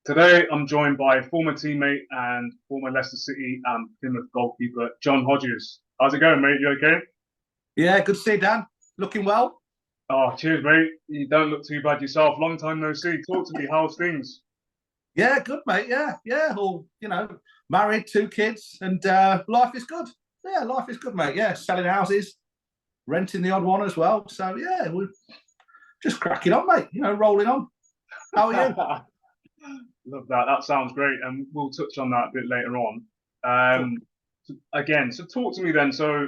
Today, I'm joined by former teammate and former Leicester City and Plymouth goalkeeper, John Hodges. How's it going, mate? You okay? Yeah, good to see you, Dan. Looking well? Oh, cheers, mate. You don't look too bad yourself. Long time no see. Talk to me. How's things? Yeah, good, mate. Yeah. All married, two kids, and life is good. Yeah, life is good, mate. Yeah, selling houses, renting the odd one as well. So yeah, we're just cracking on, mate. Rolling on. How are you? Love that. That sounds great. And we'll touch on that a bit later on. Cool. So talk to me then. So,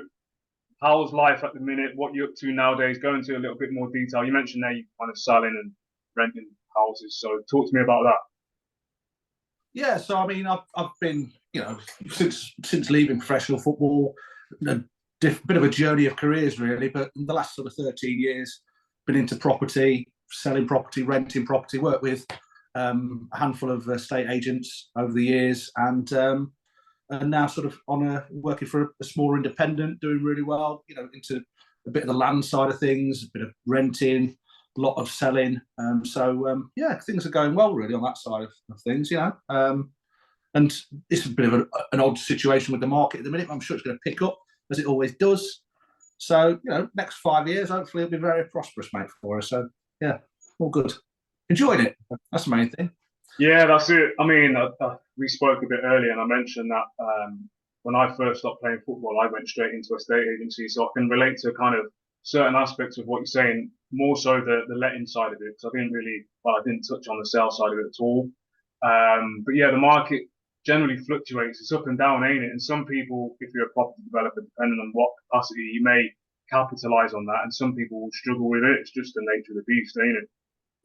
how's life at the minute? What you're up to nowadays? Go into a little bit more detail. You mentioned there you kind of selling and renting houses. So, talk to me about that. Yeah, so I mean, I've been since leaving professional football, a bit of a journey of careers really. But in the last sort of 13 years, been into property, selling property, renting property, worked with a handful of estate agents over the years, and now sort of working for a smaller independent, doing really well. Into a bit of the land side of things, a bit of renting, a lot of selling. Yeah, things are going well really on that side of things. And it's a bit of an odd situation with the market at the minute. I'm sure it's going to pick up as it always does. So next 5 years, hopefully, it'll be very prosperous, mate, for us. So yeah, all good. Enjoyed it. That's the main thing. Yeah, that's it. I mean, we spoke a bit earlier, and I mentioned that when I first stopped playing football, I went straight into a state agency, so I can relate to kind of certain aspects of what you're saying, more so the letting side of it, because I didn't touch on the sales side of it at all. But yeah, the market generally fluctuates. It's up and down, ain't it? And some people, if you're a property developer, depending on what capacity, you may capitalize on that, and some people will struggle with it. It's just the nature of the beast, ain't it?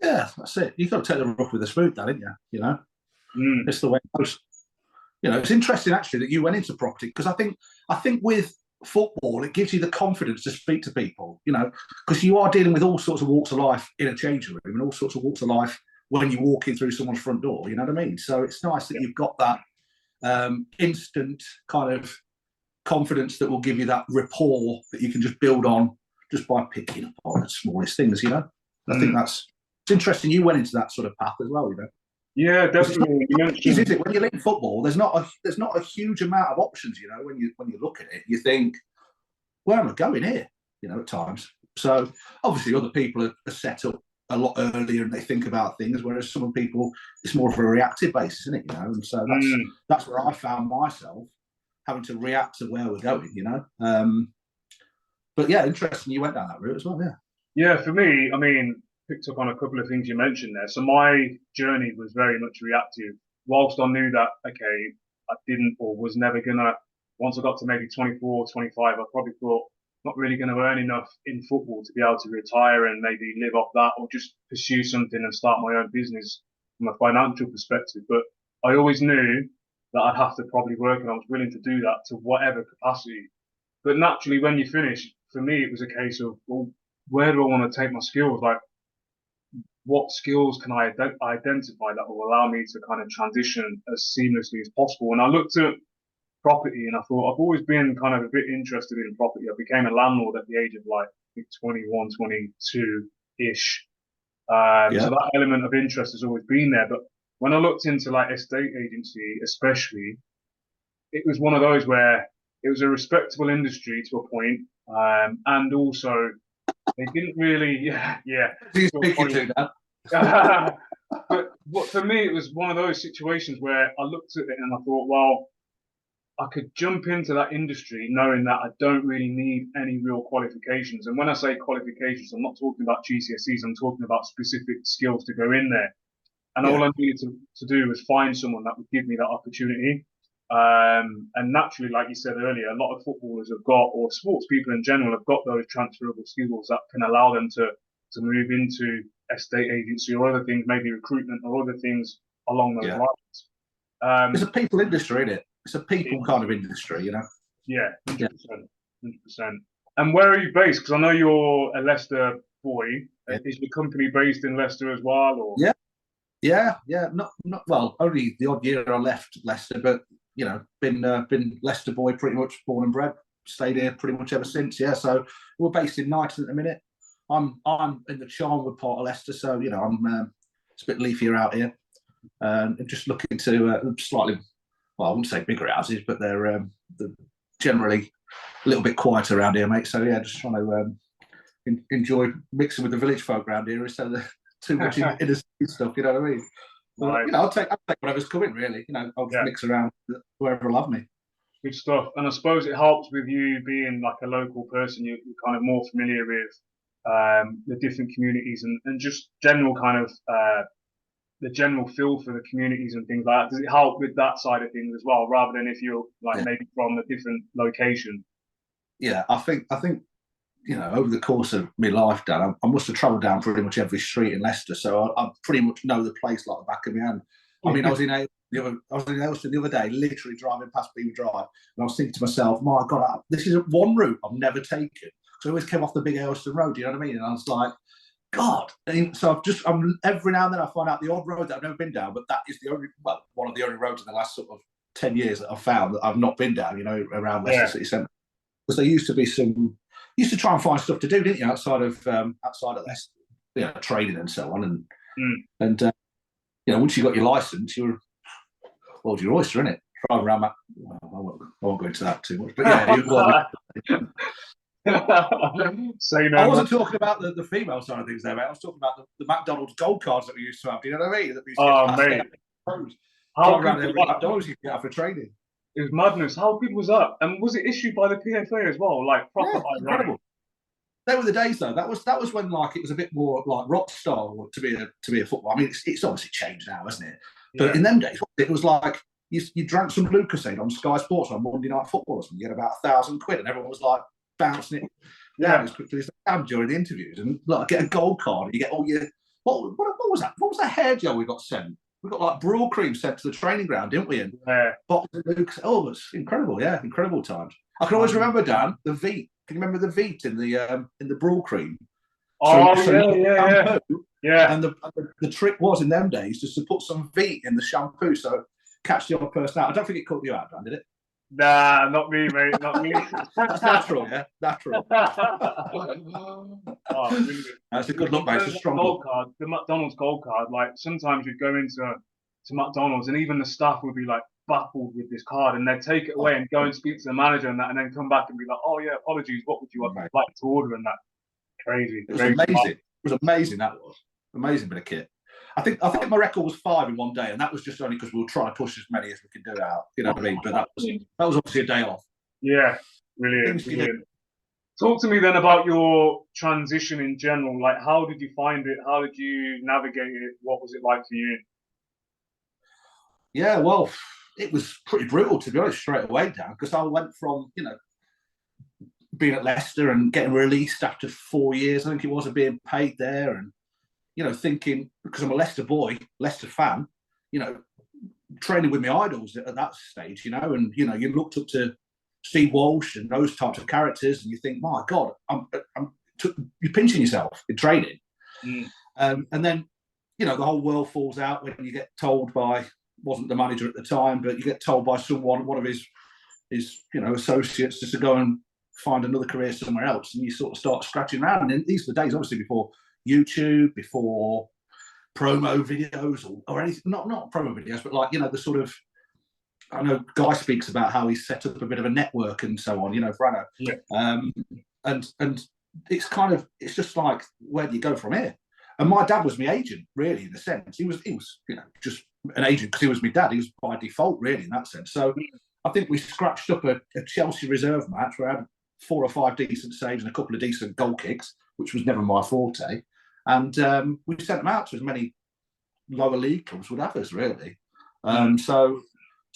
Yeah, that's it. You've got to take the rough with the smooth, haven't you? Mm. It's the way it goes. It's interesting actually that you went into property because I think with football it gives you the confidence to speak to people. Because you are dealing with all sorts of walks of life in a changing room and all sorts of walks of life when you walk in through someone's front door. You know what I mean? So it's nice that you've got that instant kind of confidence that will give you that rapport that you can just build on just by picking up on the smallest things. I think it's interesting you went into that sort of path as well. Yeah, definitely. You Is mentioned. it when you're in football? There's not a huge amount of options. When you look at it, you think, where am I going here? At times. So obviously, other people are set up a lot earlier and they think about things, whereas some people it's more of a reactive basis, isn't it? And so that's where I found myself having to react to where we're going. But yeah, interesting. You went down that route as well. Yeah. Yeah, for me, I mean, picked up on a couple of things you mentioned there. So my journey was very much reactive. Whilst I knew that, okay, I didn't or was never gonna, once I got to maybe 24, 25, I probably thought, not really going to earn enough in football to be able to retire and maybe live off that or just pursue something and start my own business from a financial perspective. But I always knew that I'd have to probably work and I was willing to do that to whatever capacity. But naturally, when you finish, for me, it was a case of, well, where do I want to take my skills? Like, what skills can I identify that will allow me to kind of transition as seamlessly as possible? And I looked at property and I thought I've always been kind of a bit interested in property. I became a landlord at the age of like 21, 22-ish. Yeah. So that element of interest has always been there. But when I looked into like estate agency, especially, it was one of those where it was a respectable industry to a point, and also they didn't really, yeah. Who are you speaking to now? But for me, it was one of those situations where I looked at it and I thought, well, I could jump into that industry knowing that I don't really need any real qualifications. And when I say qualifications, I'm not talking about GCSEs, I'm talking about specific skills to go in there. And all Yeah. I needed to do was find someone that would give me that opportunity. And naturally, like you said earlier, a lot of footballers have got, or sports people in general, have got those transferable skills that can allow them to move into estate agency or other things, maybe recruitment or other things along those Yeah. lines. It's a people industry, isn't it? It's a people kind of industry. Yeah, Yeah. 100%. 100%. And where are you based? Because I know you're a Leicester boy. Yeah. Is your company based in Leicester as well? Or? Yeah. Yeah. Not well. Only the odd year I left Leicester, but been Leicester boy, pretty much born and bred. Stayed here pretty much ever since. Yeah. So we're based in Knighton at the minute. I'm in the Charnwood part of Leicester, so I'm it's a bit leafier out here. and just looking to slightly, well, I wouldn't say bigger houses, but they're generally a little bit quieter around here, mate. So yeah, just trying to enjoy mixing with the village folk around here instead of too much in the city stuff. You know what I mean? But, Nice. you know, I'll take whatever's coming. Really, you know, I'll just mix around wherever will have me. Good stuff. And I suppose it helps with you being like a local person. You're kind of more familiar with the different communities and just general kind of the general feel for the communities and things like that. Does it help with that side of things as well, rather than if you're like maybe from a different location? Yeah, I think you know, over the course of my life, Dan, I must have travelled down pretty much every street in Leicester, so I pretty much know the place like the back of my hand. I mean, I was in Ayleston the other day, literally driving past Beaver Drive, and I was thinking to myself, my God, this is one route I've never taken. So I always came off the big Ayleston road, you know what I mean? And I was like, God. And so I'm every now and then I find out the odd road that I've never been down, but that is one of the only roads in the last sort of 10 years that I've found that I've not been down, you know, around Leicester City Centre. Because there used to try and find stuff to do, didn't you, outside of Leicester, you know, trading and so on. And you know, once you got your license, you're your oyster, innit? Driving around that. Well, I won't go into that too much, but yeah. I wasn't talking about the female side of things there, mate. I was talking about the McDonald's gold cards that we used to have. Do you know what I mean? That we used to get mate. How around every McDonald's you get out for trading. It was madness. How good was that? And was it issued by the PFA as well? Like proper, incredible. They were the days though. That was when like it was a bit more like rock star to be a football. I mean, it's obviously changed now, hasn't it? But in them days, it was like you drank some Lucozade on Sky Sports on Monday Night Football or something. You had about £1,000, and everyone was like bouncing it down as quickly as they can during the interviews. And like get a gold card, and you get all your what was that? What was that hair gel we got sent? We got like Brawl cream sent to the training ground, didn't we? And box of Lucozade. Oh, it was incredible. Yeah, incredible times. I can always remember, Dan, the Veet. Can you remember the Veet in the Brawl cream? Yeah. And the trick was in them days just to put some Veet in the shampoo so catch the other person out. I don't think it caught you out, Dan, did it? Nah, not me, mate. Not me. That's natural, yeah. Natural. That's a good look, mate. It's a strong gold card. The McDonald's gold card. Like sometimes you'd go into McDonald's and even the staff would be like baffled with this card, and they'd take it away and go and speak to the manager and that, and then come back and be like, "Oh yeah, apologies. What would you like to order?" And that. Crazy. It was amazing. It was amazing. That was amazing bit of kit. I think my record was 5 in one day, and that was just only because we were trying to push as many as we could do out. You know what I mean? But that was obviously a day off. Yeah, brilliant. Talk to me then about your transition in general. Like, how did you find it? How did you navigate it? What was it like for you? Yeah, well, it was pretty brutal, to be honest, straight away, Dan, because I went from, you know, being at Leicester and getting released after 4 years, I think it was, of being paid there, and you know, thinking, because I'm a Leicester boy, Leicester fan, you know, training with my idols at that stage, you know, and you know, you looked up to Steve Walsh and those types of characters, and you think, my God, you're pinching yourself in training, and then you know, the whole world falls out when you get told by, wasn't the manager at the time, but you get told by one of his you know, associates, just to go and find another career somewhere else, and you sort of start scratching around. And these are the days, obviously, before YouTube, before promo videos or anything, not promo videos, but like, you know, the sort of, I know Guy speaks about how he's set up a bit of a network and so on, you know, Frano. Yeah. And it's kind of, it's just like, where do you go from here? And my dad was my agent, really, in a sense. He was, you know, just an agent because he was my dad. He was by default, really, in that sense. So I think we scratched up a Chelsea reserve match where I had 4 or 5 decent saves and a couple of decent goal kicks, which was never my forte. And we sent them out to as many lower league clubs would have us, really. So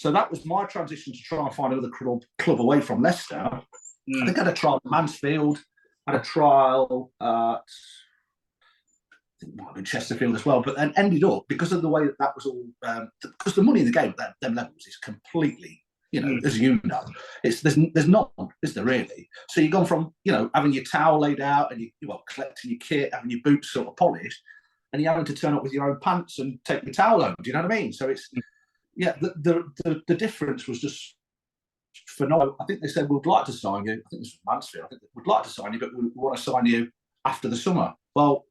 that was my transition to try and find another club away from Leicester. I think I had a trial at Mansfield, had a trial at, I think it might have been Chesterfield as well, but then ended up, because of the way that was all, because the money in the game at them levels is completely, you know, as you know, there's none, is there really? So you've gone from, you know, having your towel laid out and collecting your kit, having your boots sort of polished, and you're having to turn up with your own pants and take your towel home. Do you know what I mean? So it's, yeah, the difference was just phenomenal. I think they said, we'd like to sign you. I think this was Mansfield. I think we'd like to sign you, but we want to sign you after the summer. Well,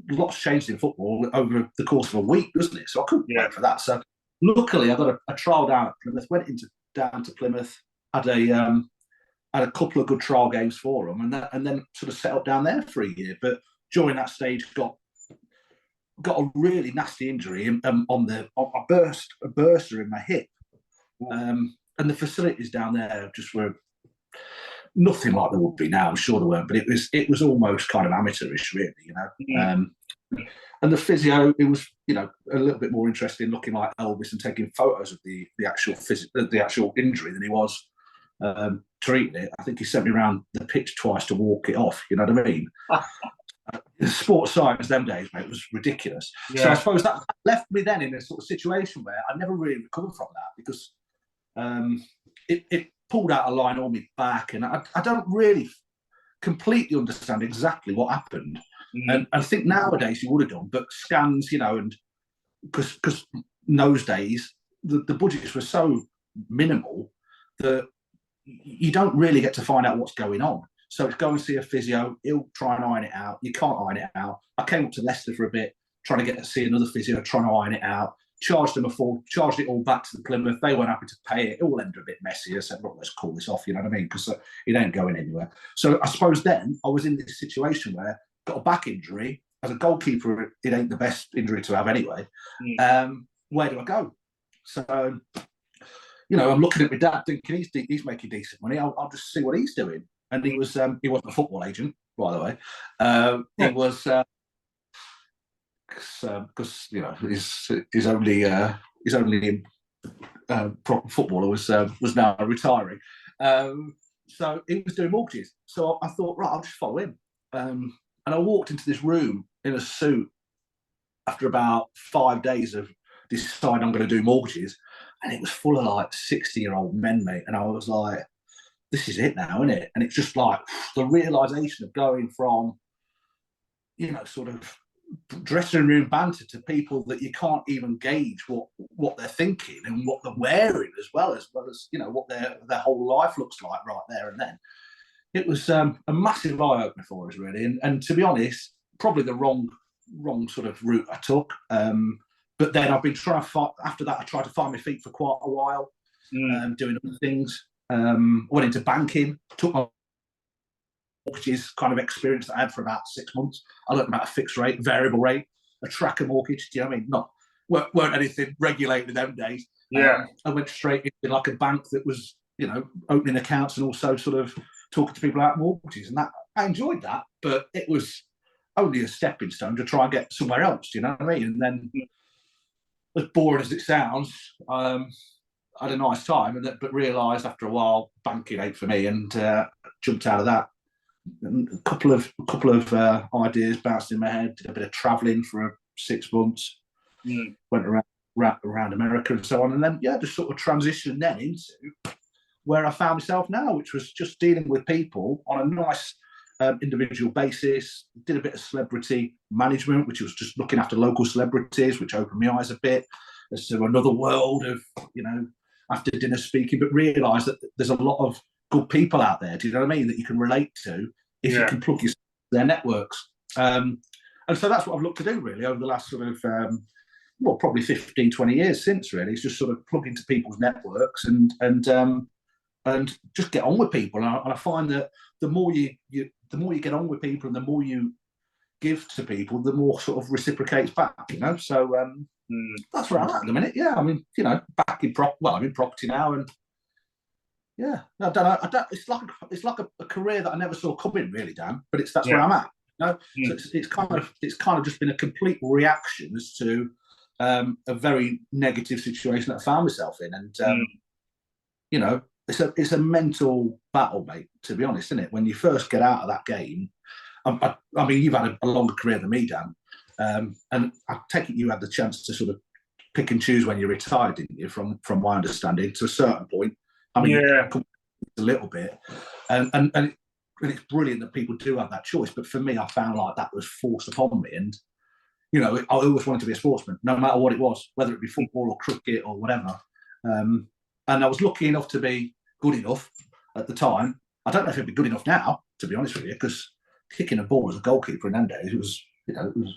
lots changed in football over the course of a week, doesn't it? So I couldn't Yeah. wait for that. So luckily, I got a trial down at Plymouth. Went down to Plymouth, had a couple of good trial games for them, and then sort of set up down there for a year. But during that stage, got a really nasty injury I burst a burster in my hip, and the facilities down there just were nothing like there would be now. I'm sure there weren't, but it was almost kind of amateurish, really, and the physio, it was a little bit more interesting, looking like Elvis and taking photos of the actual injury than he was treating it. I think he sent me around the pitch twice to walk it off. You know what I mean? Sports science them days, mate, was ridiculous. Yeah. So I suppose that left me then in a sort of situation where I never really recovered from that, because it pulled out a line on me back, and I don't really completely understand exactly what happened. And I think nowadays you would have done, but scans, and because in those days the budgets were so minimal that you don't really get to find out what's going on. So it's go and see a physio, he'll try and iron it out. You can't iron it out. I came up to Leicester for a bit, trying to get to see another physio, trying to iron it out. Charged it all back to the Plymouth. They weren't happy to pay it. It all ended a bit messy. I said, look, let's call this off, you know what I mean? Because it ain't going anywhere. So I suppose then I was in this situation where I got a back injury. As a goalkeeper, it ain't the best injury to have anyway. Where do I go? So, I'm looking at my dad thinking he's making decent money. I'll just see what he's doing. And he wasn't a football agent, by the way. He was... because his only footballer was now retiring, so he was doing mortgages. So I thought, right, I'll just follow him. And I walked into this room in a suit after about 5 days of deciding I'm going to do mortgages, and it was full of like 60-year-old men, mate. And I was like, this is it now, isn't it? And it's just like the realization of going from, sort of dressing room banter to people that you can't even gauge what they're thinking and what they're wearing, as well as what their whole life looks like right there and then. It was a massive eye opener for us, really, and to be honest, probably the wrong sort of route I took. But then I've been trying to after that. I tried to find my feet for quite a while, doing other things. Went into banking, took my mortgages kind of experience that I had for about 6 months. I learned about a fixed rate, variable rate, a tracker mortgage. Do you know what I mean? Weren't anything regulated in them days. Yeah. I went straight into like a bank that was, opening accounts and also sort of talking to people about mortgages, and that I enjoyed that, but it was only a stepping stone to try and get somewhere else. Do you know what I mean? And then, as boring as it sounds, I had a nice time, but realised after a while banking ain't for me, and jumped out of that. And a couple of ideas bounced in my head. Did a bit of travelling for 6 months. Went around America and so on, and then just sort of transitioned then into where I found myself now, which was just dealing with people on a nice individual basis. Did a bit of celebrity management, which was just looking after local celebrities, which opened my eyes a bit as to another world of after dinner speaking, but realised that there's a lot of good people out there, do you know what I mean, that you can relate to if you can plug yourself into their networks. And so that's what I've looked to do, really, over the last sort of, probably 15, 20 years since, really. It's just sort of plug into people's networks and just get on with people. And I find that the more you get on with people and the more you give to people, the more sort of reciprocates back, So that's where I'm at the minute. Yeah, I mean, back in I'm in property now, and I don't know. It's like a career that I never saw coming, really, Dan. But that's where I'm at. So it's kind of just been a complete reaction as to a very negative situation that I found myself in, and it's a mental battle, mate. To be honest, isn't it? When you first get out of that game, I mean, you've had a longer career than me, Dan, and I take it you had the chance to sort of pick and choose when you retired, didn't you? From my understanding, to a certain point. I mean, a little bit, and it's brilliant that people do have that choice. But for me, I found like that was forced upon me, and I always wanted to be a sportsman, no matter what it was, whether it be football or cricket or whatever. And I was lucky enough to be good enough at the time. I don't know if it'd be good enough now, to be honest with you, because kicking a ball as a goalkeeper in them days, it was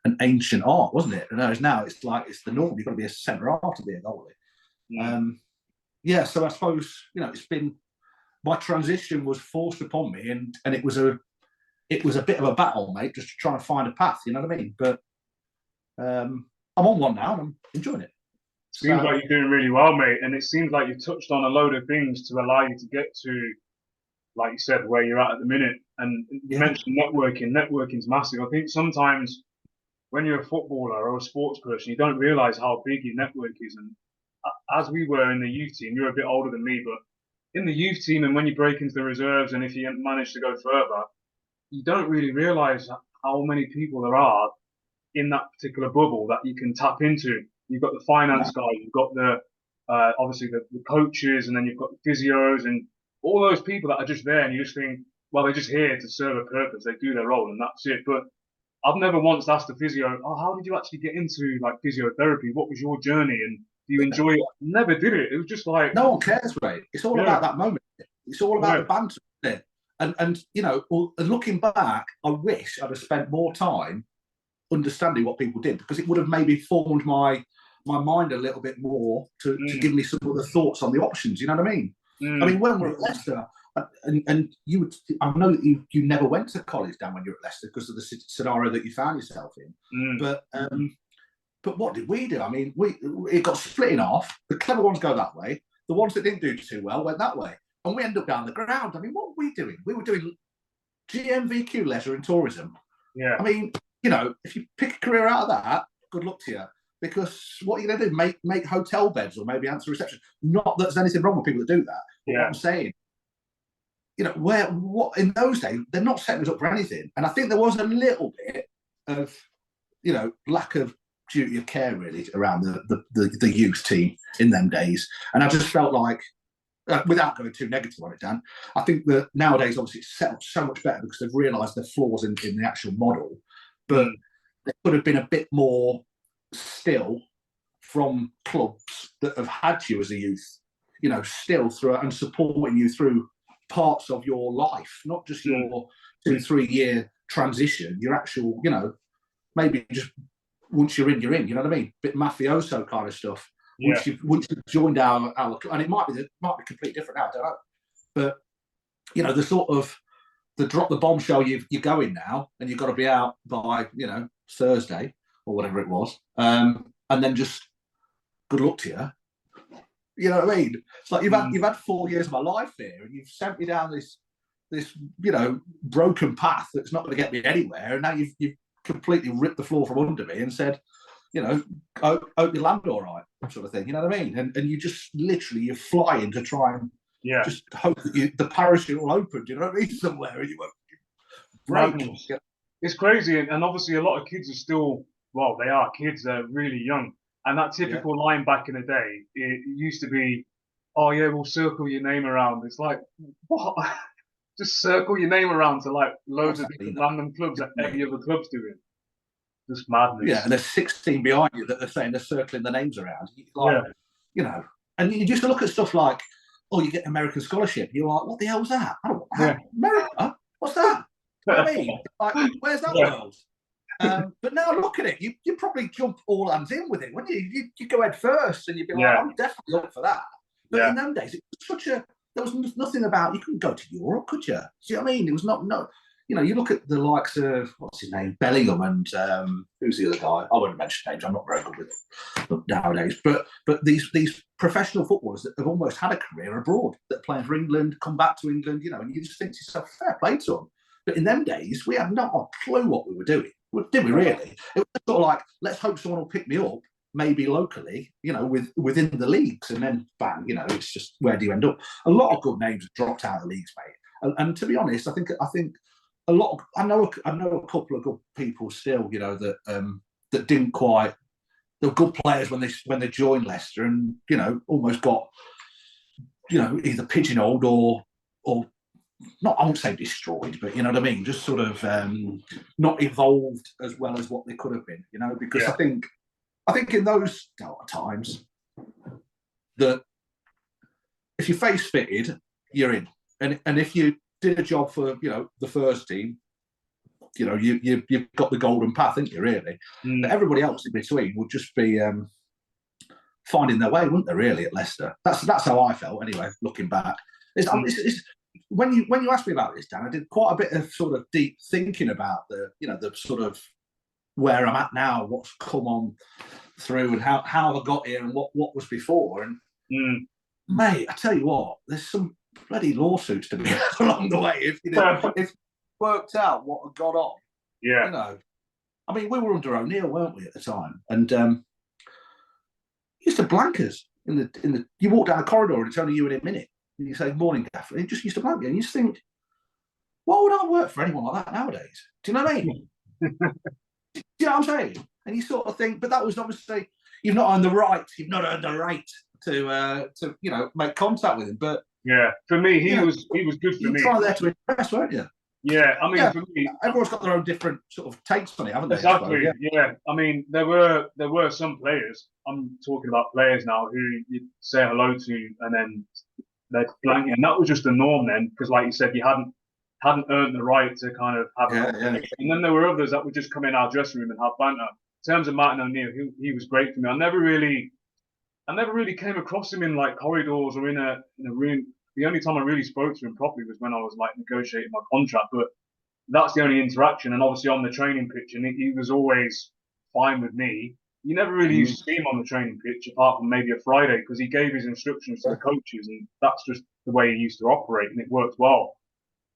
an ancient art, wasn't it? And now it's like it's the norm. You've got to be a centre half to be a goalie. Yeah, so I suppose it's been my transition was forced upon me, and it was a bit of a battle, mate, just to try and find a path. You know what I mean? But I'm on one now, and I'm enjoying it. Seems like you're doing really well, mate, and it seems like you've touched on a load of things to allow you to get to, like you said, where you're at the minute. And you mentioned networking. Networking's massive. I think sometimes when you're a footballer or a sports person, you don't realise how big your network is. And as we were in the youth team, you're a bit older than me, but in the youth team, and when you break into the reserves, and if you manage to go further, you don't really realise how many people there are in that particular bubble that you can tap into. You've got the finance guy, you've got the obviously the coaches, and then you've got the physios, and all those people that are just there, and you just think, well, they're just here to serve a purpose. They do their role, and that's it. But I've never once asked a physio, oh, how did you actually get into like physiotherapy? What was your journey, and do you enjoy it? Never did it. It was just like no one cares, mate. It's all about that moment. It's all about the banter, isn't it? And looking back, I wish I'd have spent more time understanding what people did, because it would have maybe formed my mind a little bit more to give me some of the thoughts on the options. You know what I mean? I mean, when we're at Leicester, and I know that you never went to college down when you were at Leicester because of the scenario that you found yourself in. But what did we do? I mean, it got split in half. The clever ones go that way. The ones that didn't do too well went that way. And we ended up down the ground. I mean, what were we doing? We were doing GMVQ leisure and tourism. Yeah. I mean, if you pick a career out of that, good luck to you. Because what are you going to do? Make hotel beds or maybe answer reception? Not that there's anything wrong with people that do that. But what I'm saying, what in those days, they're not setting us up for anything. And I think there was a little bit of, lack of duty of care really around the youth team in them days. And I just felt like, without going too negative on it, Dan, I think that nowadays, obviously, it's set up so much better because they've realised the flaws in the actual model. But there could have been a bit more still from clubs that have had you as a youth, still through and supporting you through parts of your life, not just your 2-3 year transition, your actual, maybe just once you're in, you know what I mean? Bit mafioso kind of stuff. Once you've joined our and it might be completely different now, I don't know. But the sort of the drop the bombshell you're going now, and you've got to be out by Thursday or whatever it was, and then just good luck to you. You know what I mean? It's like you've had 4 years of my life here, and you've sent me down this broken path that's not going to get me anywhere, and now you've completely ripped the floor from under me and said, hope you land all right, sort of thing. You know what I mean? And you just literally you're flying to try and just hope that the parachute will open. Do you know what I mean? Somewhere, and you won't break. It's crazy, and obviously a lot of kids are still, well, they are kids. They're really young, and that typical line back in the day, it used to be, oh yeah, we'll circle your name around. It's like, what? Just circle your name around to like loads of different random clubs that every other club's doing. Just madness. Yeah, and there's 16 behind you that they're saying they're circling the names around. And you just look at stuff like, oh, you get American scholarship. You're like, what the hell's that? I don't want that. America? What's that? You know what I mean? Like, where's that world? But now look at it. You probably jump all hands in with it, wouldn't you? You go head first, and you'd be like, I'm definitely up for that. But in them days, it was there was nothing about, you couldn't go to Europe, could you? See what I mean? It was no. You look at the likes of, what's his name, Bellingham, and who's the other guy? I won't mention names. I'm not very good with them nowadays. But these professional footballers that have almost had a career abroad, that are playing for England, come back to England, and you just think to yourself, fair play to them. But in them days, we had not a clue what we were doing. Did we really? It was sort of like, let's hope someone will pick me up, maybe locally, within the leagues, and then bang, it's just, where do you end up? A lot of good names have dropped out of the leagues, mate. And to be honest, I think a lot of, I know a couple of good people still, that didn't quite. They were good players when they joined Leicester, and almost got, either pigeonholed or not. I won't say destroyed, but you know what I mean. Just sort of not evolved as well as what they could have been. Because I think in those times that if you're face fitted, you're in, and if you did a job for the first team, you've got the golden path, haven't you, really? But everybody else in between would just be finding their way, wouldn't they, really, at Leicester? That's how I felt, anyway, looking back. When you asked me about this, Dan, I did quite a bit of sort of deep thinking about the sort of where I'm at now, what's come on through, and how I got here, and what was before. And mate, I tell you what, there's some bloody lawsuits to be along the way if if worked out what had gone on. Yeah. I mean, we were under O'Neill, weren't we, at the time? And used to blank us in the. You walk down the corridor and it's only you in a minute. And you say, "Morning, Gaffer." And he just used to blank you, and you just think, why would I work for anyone like that nowadays? Do you know what I mean? Do you know what I'm saying? And you sort of think, but that was obviously you've not earned the right to make contact with him. But yeah, for me, he was good for me. You were there to impress, weren't you? Yeah, I mean, for me, everyone's got their own different sort of takes on it, haven't they? Exactly. Yeah. I mean, there were some players. I'm talking about players now who you say hello to, and then they're blank, and that was just the norm then, because, like you said, you hadn't earned the right to kind of have. And then there were others that would just come in our dressing room and have banter. In terms of Martin O'Neill, he was great for me. I never really came across him in like corridors or in a room. The only time I really spoke to him properly was when I was like negotiating my contract, but that's the only interaction. And obviously on the training pitch, and he was always fine with me. You never really used to see him on the training pitch apart from maybe a Friday, because he gave his instructions to the coaches, and that's just the way he used to operate, and it worked well.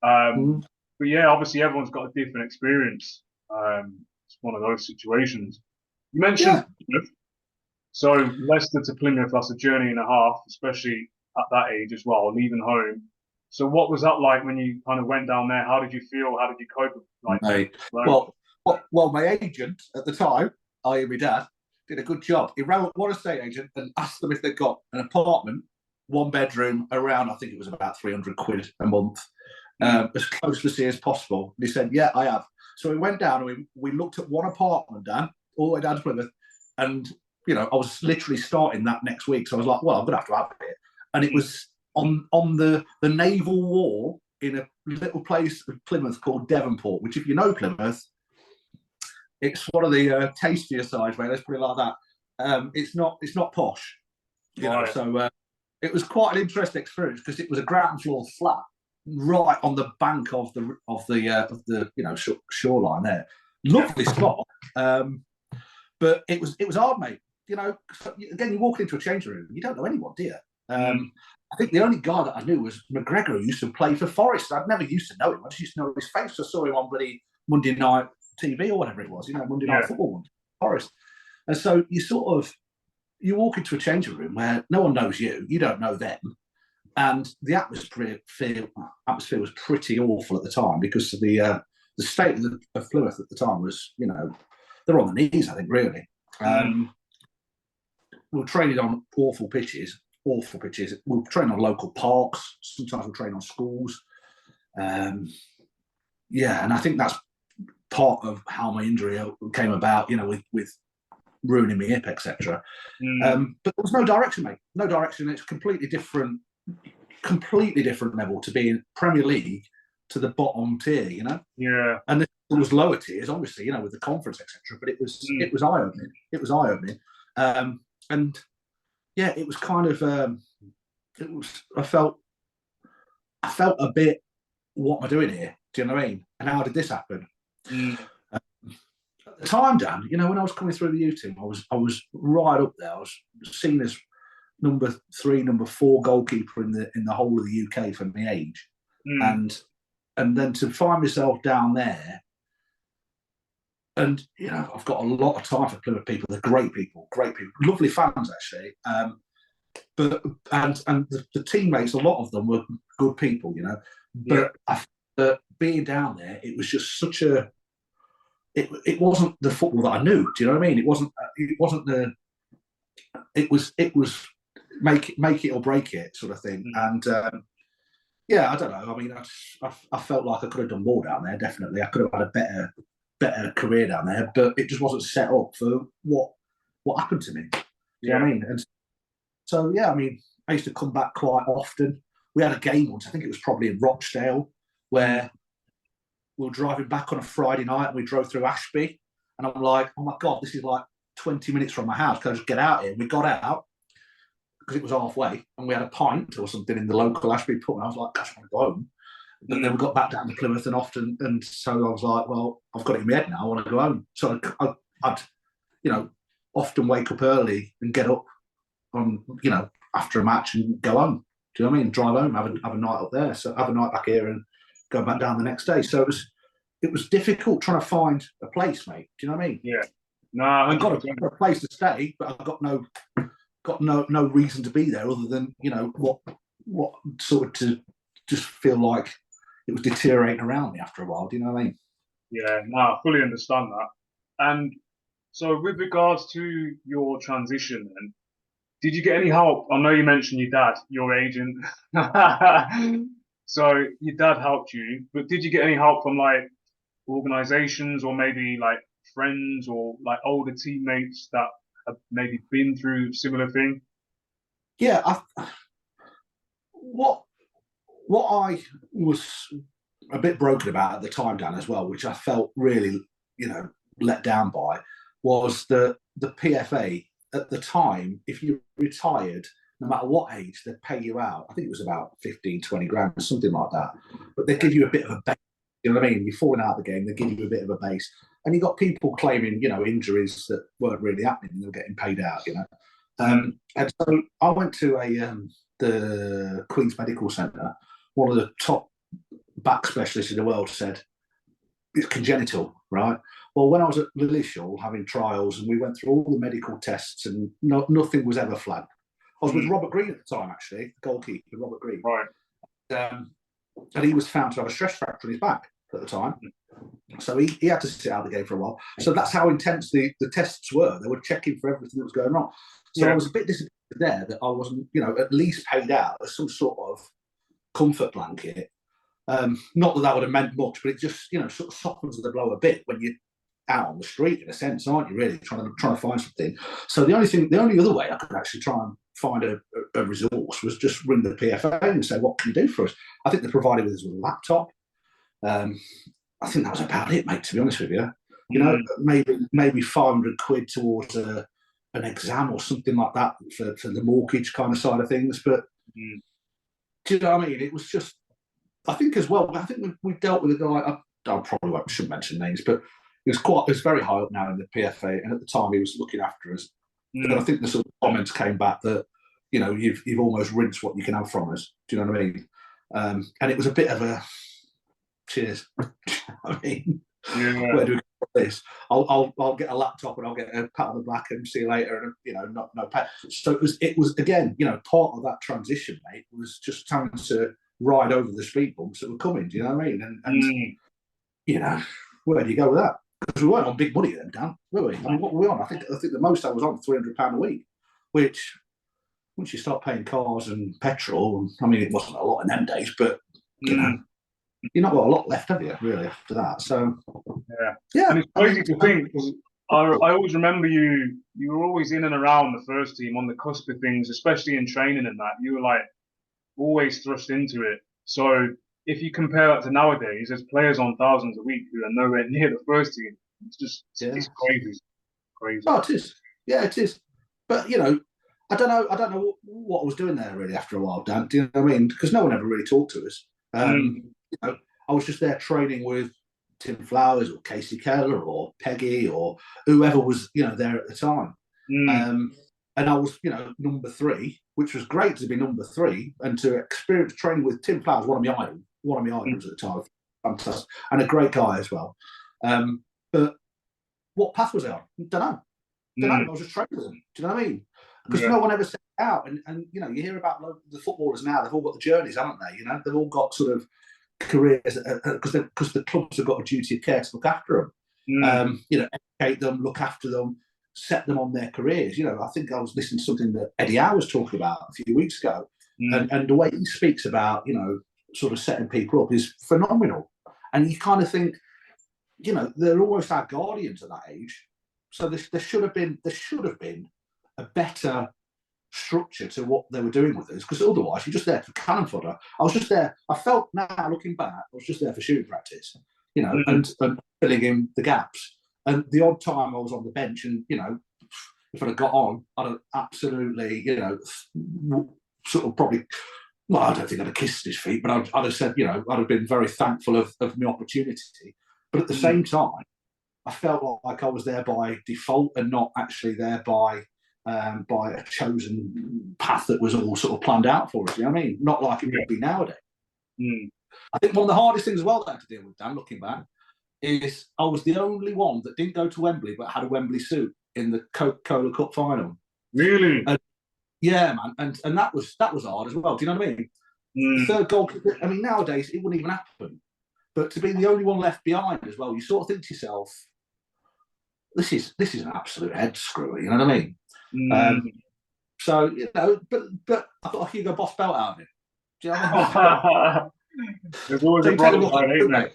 But yeah, obviously everyone's got a different experience. It's one of those situations. You mentioned Plymouth. So Leicester to Plymouth, that's a journey and a half, especially at that age as well, leaving home. So what was that like when you kind of went down there? How did you feel? How did you cope with Well, my agent at the time, i.e. my dad, did a good job. He rang one estate agent and asked them if they'd got an apartment, 1 bedroom, around, I think it was about 300 quid a month, as close to sea as possible. And he said, yeah, I have. So we went down and we looked at one apartment, Dan, all the way down to Plymouth. And, I was literally starting that next week. So I was like, well, I'm going to have it. And it was on the naval wall in a little place in Plymouth called Devonport, which, if you know Plymouth, it's one of the tastier sides, mate. Let's put it like that. It's not posh, So it was quite an interesting experience because it was a ground floor flat right on the bank of the shoreline there. Lovely spot, but it was hard, mate. Again, you walk into a changing room, you don't know anyone, do you? I think the only guy that I knew was McGregor, who used to play for Forest. I'd never used to know him. I just used to know his face. I saw him on bloody Monday night TV or whatever it was, Monday night football, Forest. And so you walk into a changing room where no one knows you, you don't know them. And the atmosphere was pretty awful at the time because the state of Plymouth at the time was, they're on the knees, I think, really. We were training on awful pitches. We'll train on local parks. Sometimes we'll train on schools. And I think that's part of how my injury came about, with ruining my hip, etc. But there was no direction, mate. No direction. It's completely different level to be in Premier League to the bottom tier, Yeah. And there was lower tiers, obviously, with the conference, etc. But it was eye-opening. It was eye-opening. And yeah, it was kind of I felt a bit, what am I doing here? Do you know what I mean? And how did this happen? At the time, Dan, when I was coming through the U team, I was right up there. I was seen as number 3, number 4 goalkeeper in the whole of the UK for my age. And then to find myself down there, and I've got a lot of time for Plymouth people. They're great people, lovely fans actually. But the teammates, a lot of them were good people, But being down there, it was just such a. It wasn't the football that I knew. Do you know what I mean? It wasn't the. It was make it or break it sort of thing. And I don't know. I mean, I felt like I could have done more down there. Definitely, I could have had a better career down there, but it just wasn't set up for what happened to me. Do you know what I mean? And so I mean, I used to come back quite often. We had a game once. I think it was probably in Rochdale, where we were driving back on a Friday night, and we drove through Ashby, and I'm like, oh my God, this is like 20 minutes from my house. Can I just get out here? We got out because it was halfway, and we had a pint or something in the local Ashby pub, and I was like, gosh, I want to go home. But then we got back down to Plymouth and often, and so I was like, well, I've got it in my head now. I want to go home. So I'd, often wake up early and get up on, after a match and go home. Do you know what I mean? Drive home, have a night up there, so have a night back here and go back down the next day. So it was difficult trying to find a place, mate. Do you know what I mean? Yeah. No, 100%. I've got a place to stay, but I've got no reason to be there other than what sort of to just feel like it was deteriorating around me after a while. Do you know what I mean? Yeah, no, I fully understand that. And so, with regards to your transition, then, did you get any help? I know you mentioned your dad, your agent. So your dad helped you, but did you get any help from like organizations or maybe like friends or like older teammates that have maybe been through similar thing? Yeah, what I was a bit broken about at the time, Dan, as well, which I felt really, let down by, was the PFA at the time. If you retired, no matter what age, they'd pay you out. I think it was about 15, 20 grand, something like that. But they give you a bit of a base. You know what I mean? You're falling out of the game, they give you a bit of a base. And you got people claiming, injuries that weren't really happening, and they were getting paid out. And so I went to the Queen's Medical Centre. One of the top back specialists in the world said it's congenital, right? Well, when I was at Lillishall having trials, and we went through all the medical tests, and nothing was ever flagged. I was with Robert Green at the time, actually, the goalkeeper, Robert Green. Right. And he was found to have a stress fracture in his back at the time. So he had to sit out the game for a while. So that's how intense the tests were. They were checking for everything that was going wrong. So I was a bit disappointed there that I wasn't, at least paid out as some sort of comfort blanket. Not that would have meant much, but it just, sort of softens the blow a bit when you're out on the street, in a sense, aren't you? Really trying to find something. So the only other way I could actually try and find a resource was just ring the PFA and say, what can you do for us? I think they provided with us with a laptop. I think that was about it, mate, to be honest with you. Maybe 500 quid towards an exam or something like that for the mortgage kind of side of things. But do you know what I mean? It was just, I think as well, I think we dealt with a guy, I probably shouldn't mention names, but it was very high up now in the PFA, and at the time he was looking after us. And I think the sort of comments came back that, you've almost rinsed what you can have from us. Do you know what I mean? And it was a bit of a cheers. I mean, where do we go with this? I'll get a laptop and I'll get a pat on the back and see you later, and no pay. So it was again, part of that transition, mate, was just having to ride over the speed bumps that were coming. Do you know what I mean? And where do you go with that? Because we weren't on big money then, Dan, were we? I mean, what were we on? I think the most I was on £300 a week, which once you start paying cars and petrol, I mean, it wasn't a lot in them days, but you've not got a lot left, have you, really, after that? So yeah. And it's crazy to think, because I always remember you were always in and around the first team, on the cusp of things, especially in training and that. You were like always thrust into it. So if you compare that to nowadays, there's players on thousands a week who are nowhere near the first team. It's just it's crazy. Crazy. Oh, it is. Yeah, it is. But I don't know what I was doing there really after a while, Dan. Do you know what I mean? Because no one ever really talked to us. I was just there training with Tim Flowers or Casey Keller or Peggy or whoever was there at the time. And I was number 3, which was great to be number 3 and to experience training with Tim Flowers, one of my idols at the time. Fantastic, and a great guy as well. But what path was I on? Don't know. I was just training with them. Do you know what I mean? Because no one ever set it out. And you hear about the footballers now. They've all got the journeys, haven't they? They've all got sort of careers because the clubs have got a duty of care to look after them. Educate them, look after them, set them on their careers. I think I was listening to something that Eddie Howe was talking about a few weeks ago, and the way he speaks about sort of setting people up is phenomenal. And you kind of think, they're almost our guardians at that age. So there should have been a better structure to what they were doing with us, because otherwise you're just there for cannon fodder. I was just there. I felt now looking back, I was just there for shooting practice. and filling in the gaps. And the odd time I was on the bench, and if I'd have got on, I'd have absolutely, sort of probably. Well, I don't think I'd have kissed his feet, but I'd have said, I'd have been very thankful of my opportunity. But at the same time, I felt like I was there by default and not actually there by a chosen path that was all sort of planned out for us. You know what I mean? Not like it would be nowadays. I think one of the hardest things as well that I had to deal with, Dan, looking back, is I was the only one that didn't go to Wembley but had a Wembley suit in the Coca-Cola Cup final. Really? Yeah, man, and that was hard as well. Do you know what I mean? The third goalkeeper. I mean, nowadays it wouldn't even happen. But to be the only one left behind as well, you sort of think to yourself, this is an absolute head screwer. You know what I mean? So but I got a Hugo Boss belt out of it. Do you know what I mean? There's always a bright side, ain't there?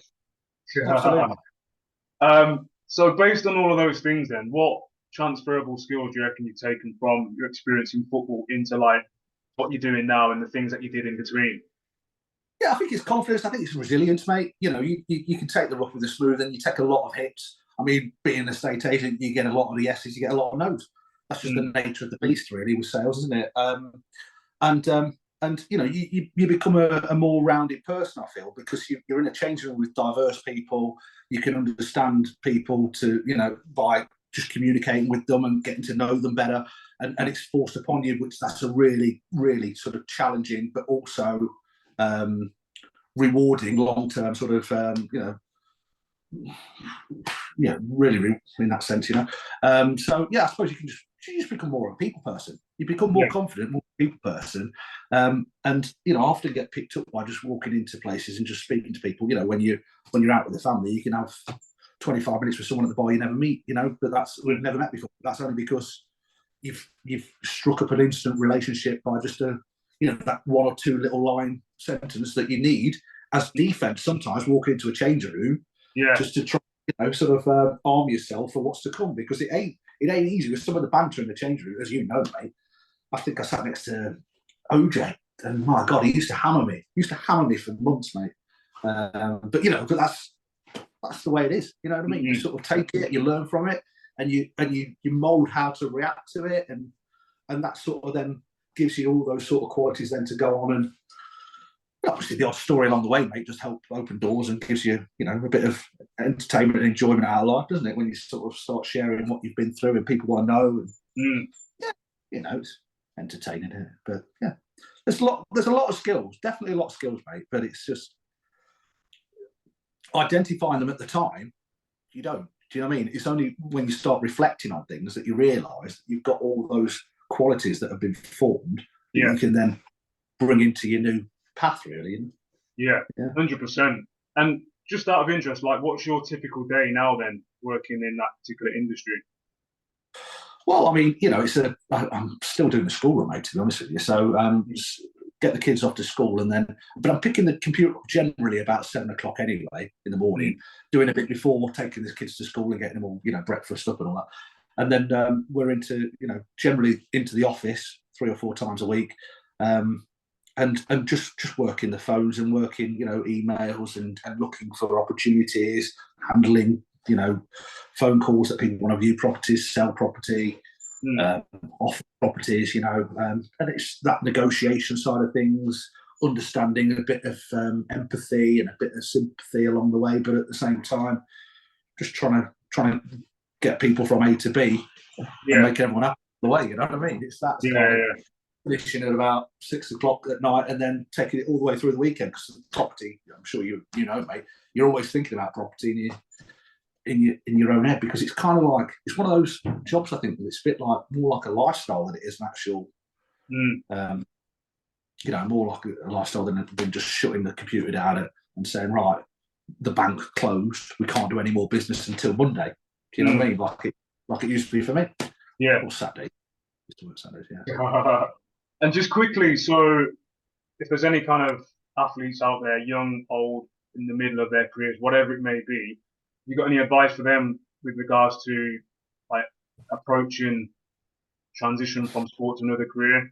Absolutely. So based on all of those things, then, what transferable skills do you reckon you've taken from your experience in football into like what you're doing now and the things that you did in between? Yeah, I think it's confidence. I think it's resilience, mate. You can take the rough with the smooth, and you take a lot of hits. I mean, being an estate agent, you get a lot of yeses, you get a lot of no's. That's just the nature of the beast, really, with sales, isn't it? And you become a more rounded person, I feel, because you're in a changing room with diverse people. You can understand people by just communicating with them and getting to know them better. And it's forced upon you, which that's a really, really sort of challenging, but also rewarding long-term sort of, really in that sense, So, yeah, I suppose you just become more of a people person. You become more confident, more a people person. And, I often get picked up by just walking into places and just speaking to people. When you're out with the family, you can have 25 minutes with someone at the bar you never meet, but we've never met before. That's only because you've struck up an instant relationship by just that one or two little line sentence that you need as defense sometimes walking into a changing room just to try arm yourself for what's to come, because it ain't easy with some of the banter in the changing room, as you know, mate. I think I sat next to OJ, and my God, he used to hammer me. He used to hammer me for months, mate. But that's the way it is. You know what I mean? You sort of take it, you learn from it, and you mould how to react to it, and that sort of then gives you all those sort of qualities then to go on. And obviously the odd story along the way, mate, just help open doors and gives you, a bit of entertainment and enjoyment out of life, doesn't it? When you sort of start sharing what you've been through and people want to know. And, it's entertaining, isn't it? But yeah, there's a lot of skills, definitely a lot of skills, mate. But it's just identifying them at the time, you don't. Do you know what I mean? It's only when you start reflecting on things that you realise that you've got all those qualities that have been formed that you can then bring into your new path, really. Yeah, 100%. And just out of interest, like, what's your typical day now then, working in that particular industry? Well, I mean, I'm still doing the school run, mate, to be honest with you. So get the kids off to school, but I'm picking the computer up generally about 7 o'clock anyway in the morning, doing a bit before taking the kids to school and getting them all, breakfast up and all that. And then we're generally into the office 3 or 4 times a week. And just working the phones and working, emails and looking for opportunities, handling, phone calls that people want to view properties, sell property, offer properties, and it's that negotiation side of things, understanding a bit of empathy and a bit of sympathy along the way, but at the same time, just trying to get people from A to B and make everyone happy the way. You know what I mean? It's that finishing at about 6 o'clock at night and then taking it all the way through the weekend, because property, I'm sure you know, mate, you're always thinking about property in your own head, because it's kind of like, it's one of those jobs, I think, that it's a bit like more like a lifestyle than it is an actual more like a lifestyle than just shutting the computer down and saying, right, the bank closed, we can't do any more business until Monday. Do you know what I mean? Like it used to be for me. Yeah. Or Saturday. Used to work Saturdays, yeah. And just quickly, so if there's any kind of athletes out there, young, old, in the middle of their careers, whatever it may be, you got any advice for them with regards to like approaching transition from sport to another career?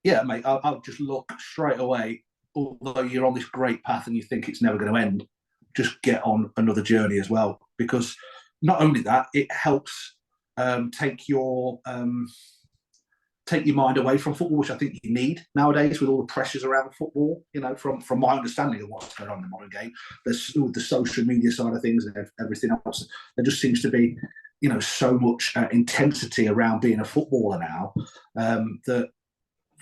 Yeah, mate, I'll just look straight away, although you're on this great path and you think it's never going to end, just get on another journey as well. Because not only that, it helps take your mind away from football, which I think you need nowadays with all the pressures around football. You know, from my understanding of what's going on in the modern game, there's with the social media side of things and everything else. There just seems to be, you know, so much intensity around being a footballer now that,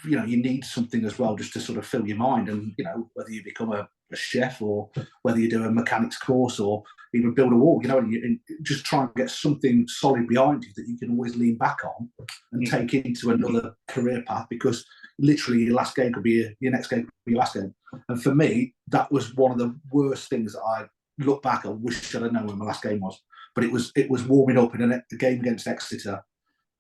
you know, you need something as well just to sort of fill your mind. And, you know, whether you become a chef or whether you do a mechanics course or even build a wall, you know, and just try and get something solid behind you that you can always lean back on and take into another career path, because literally your last game could be your next game could be your last game. And for me, that was one of the worst things that I look back, I wish I'd have known when my last game was. But it was warming up in a game against Exeter,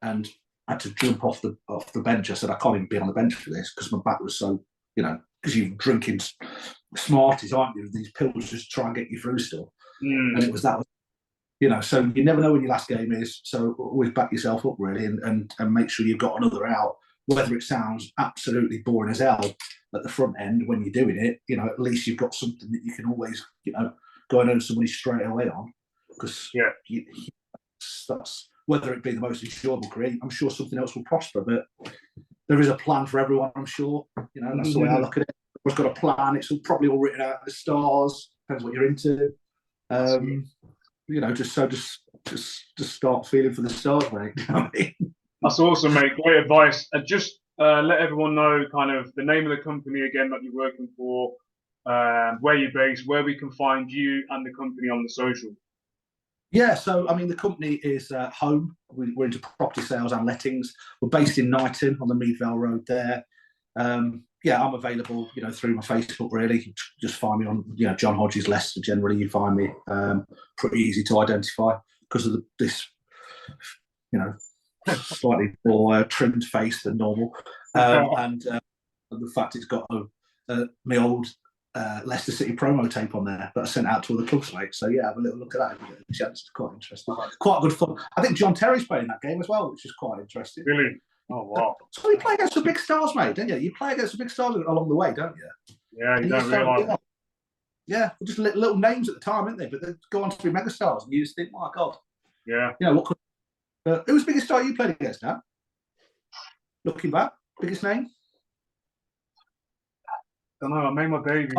and I had to jump off the bench. I said, I can't even be on the bench for this because my back was so, you know, because you're drinking Smarties, aren't you? These pills just try and get you through stuff. And it was that, you know, so you never know when your last game is. So always back yourself up really and make sure you've got another out, whether it sounds absolutely boring as hell at the front end when you're doing it, you know, at least you've got something that you can always, you know, go and earn some money straight away on. Because that's, whether it be the most enjoyable career, I'm sure something else will prosper, but there is a plan for everyone, I'm sure. You know, that's the way I look at it. Everyone's got a plan. It's probably all written out in the stars. Depends what you're into. You know, just start feeling for the stars, mate. You know what I mean? That's awesome, mate. Great advice. And just let everyone know kind of the name of the company again that you're working for, where you're based, where we can find you and the company on the social. Yeah, so I mean, the company is Home. We're into property sales and lettings. We're based in Knighton on the Meadvale Road there. Yeah, I'm available, you know, through my Facebook. Really, just find me on, you know, John Hodges Leicester. Generally, you find me pretty easy to identify because of this, you know, slightly more trimmed face than normal, and the fact it's got my old Leicester City promo tape on there that I sent out to all the clubs, mate. So yeah, have a little look at that. It's quite interesting. Quite good fun. I think John Terry's playing that game as well, which is quite interesting. Really? Oh wow! So you play against some big stars, mate, don't you? You play against some big stars along the way, don't you? Yeah, you don't realise. Yeah, just little names at the time, aren't they? But they go on to be mega stars, and you just think, my God. Yeah. You know what? Who was the biggest star you played against now? Looking back, biggest name? I don't know. I made my debut.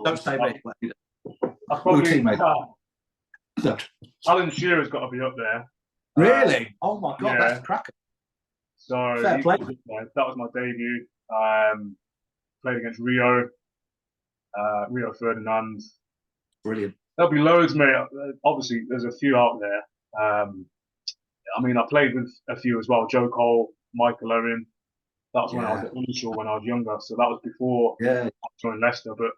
Don't say me. I probably teammate. Alan Shearer's got to be up there. Really? Oh my God, that's a cracker. So fair play. That was my debut. Played against Rio Ferdinand. Brilliant. There'll be loads, mate. Obviously, there's a few out there. I mean, I played with a few as well. Joe Cole, Michael Owen. That was when I was at Initial when I was younger. So that was before I joined Leicester. But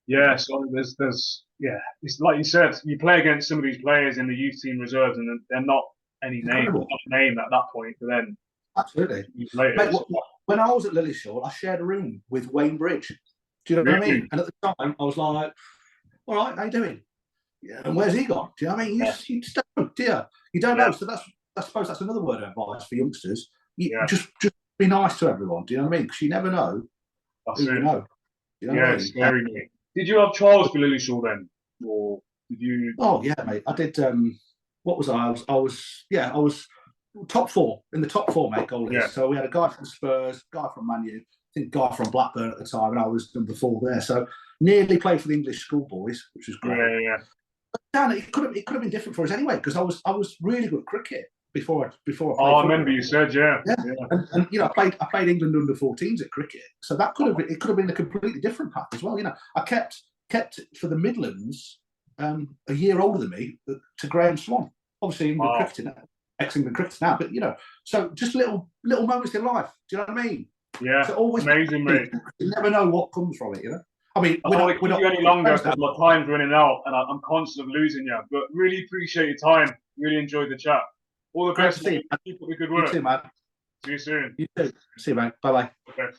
yeah, so there's it's like you said, you play against some of these players in the youth team reserves, and they're not any name at that point. But then absolutely. Mate, when I was at Lillishall, I shared a room with Wayne Bridge. Do you know what I mean? And at the time, I was like, "All right, how you doing? Yeah, and where's he gone? Do you know what I mean? You just don't, do you? You don't know. So I suppose that's another word of advice for youngsters. Just be nice to everyone. Do you know what I mean? Because you never know who you know. You know it's scary. Did you have trials for Lillishall then, or did you? Oh yeah, mate. I did. What was I? I was top four in the top four, mate. Goalies. Yeah. So we had a guy from Spurs, guy from Man U, I think guy from Blackburn at the time, and I was number 4 there. So nearly played for the English schoolboys, which was great. Yeah. But Dan, it could have been different for us anyway because I was really good at cricket before I played. Oh, I remember you said, yeah. And you know, I played England under 14s at cricket, so that could have been a completely different path as well. You know, I kept for the Midlands a year older than me to Graham Swan, obviously England cricketing, ex-England cricketer now, but you know, so just little moments in life. Do you know what I mean? Yeah, so always amazing, mate. You never know what comes from it, you know. I mean, I don't want to keep you any longer because my time's running out and I'm conscious of losing you. But really appreciate your time. Really enjoyed the chat. All the best. Keep up the good work. You too, man. See you soon. You too. See you, mate. Bye-bye. Okay.